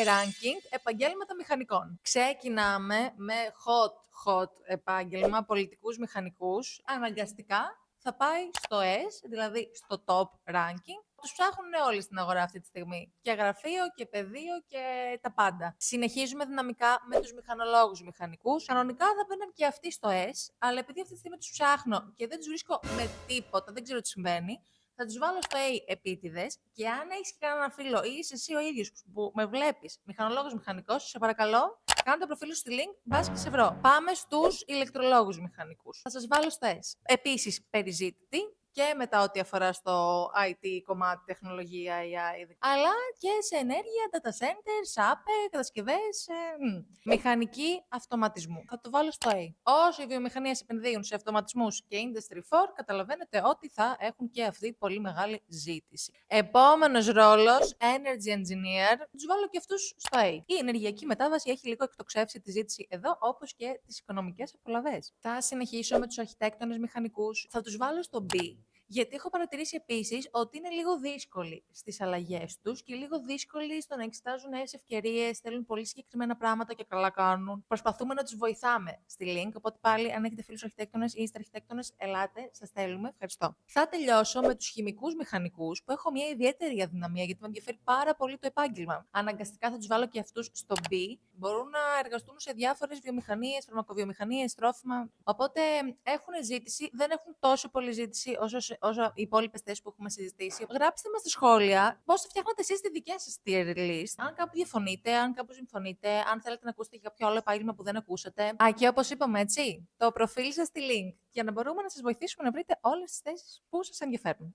ranking επαγγέλματα μηχανικών. Ξεκινάμε με hot επάγγελμα πολιτικούς μηχανικούς. Αναγκαστικά θα πάει στο S, δηλαδή στο top ranking. Τους ψάχνουν όλοι στην αγορά αυτή τη στιγμή. Και γραφείο και πεδίο και τα πάντα. Συνεχίζουμε δυναμικά με τους μηχανολόγους μηχανικούς. Κανονικά θα μπαίνουν και αυτοί στο S, αλλά επειδή αυτή τη στιγμή τους ψάχνω και δεν τους βρίσκω με τίποτα, δεν ξέρω τι συμβαίνει, θα τους βάλω στο A επίτηδες και αν έχεις κανένα φίλο ή είσαι εσύ ο ίδιος που με βλέπεις μηχανολόγος μηχανικός, σε παρακαλώ, κάνω το προφίλ σου στη link, μπας και σε βρω. Πάμε στους ηλεκτρολόγους μηχανικούς. Θα σας βάλω στο S. Επίσης, περιζήτητη και μετά ό,τι αφορά στο IT κομμάτι, τεχνολογία, AI, αλλά και σε ενέργεια, data centers, άπε, κατασκευές, μηχανική αυτοματισμού. Θα το βάλω στο A. Όσο οι βιομηχανίες επενδύουν σε αυτοματισμούς και Industry 4, καταλαβαίνετε ότι θα έχουν και αυτοί πολύ μεγάλη ζήτηση. Επόμενος ρόλος, Energy Engineer, τους βάλω και αυτούς στο A. Η ενεργειακή μετάβαση έχει λίγο εκτοξεύσει τη ζήτηση εδώ, όπως και τις οικονομικές απολαβές. Θα συνεχίσω με τους αρχιτέκτονες μηχανικούς. Θα τους βάλω στο B. Γιατί έχω παρατηρήσει επίσης ότι είναι λίγο δύσκολοι στις αλλαγές τους και λίγο δύσκολοι στο να εξετάζουν νέες ευκαιρίες, θέλουν πολύ συγκεκριμένα πράγματα και καλά κάνουν. Προσπαθούμε να τους βοηθάμε στη link, οπότε πάλι αν έχετε φίλους αρχιτέκτονες ή είστε αρχιτέκτονες, ελάτε, σας θέλουμε. Ευχαριστώ. Θα τελειώσω με τους χημικούς μηχανικούς, που έχω μια ιδιαίτερη αδυναμία γιατί με ενδιαφέρει πάρα πολύ το επάγγελμα. Αναγκαστικά θα τους βάλω και αυτούς στο B. Μπορούν να εργαστούν σε διάφορες βιομηχανίες, φαρμακοβιομηχανίες, τρόφιμα. Οπότε έχουν ζήτηση, δεν έχουν τόσο πολύ ζήτηση όσο οι υπόλοιπες θέσεις που έχουμε συζητήσει. Γράψτε μας στα σχόλια πώς θα φτιάχνετε εσείς τη δικιά σας tier list. Αν κάπου διαφωνείτε, αν κάπου συμφωνείτε, αν θέλετε να ακούσετε για κάποιο άλλο επάγγελμα που δεν ακούσατε. Α, και όπως είπαμε, έτσι, το προφίλ σας στη link για να μπορούμε να σας βοηθήσουμε να βρείτε όλες τις θέσεις που σας ενδιαφέρουν.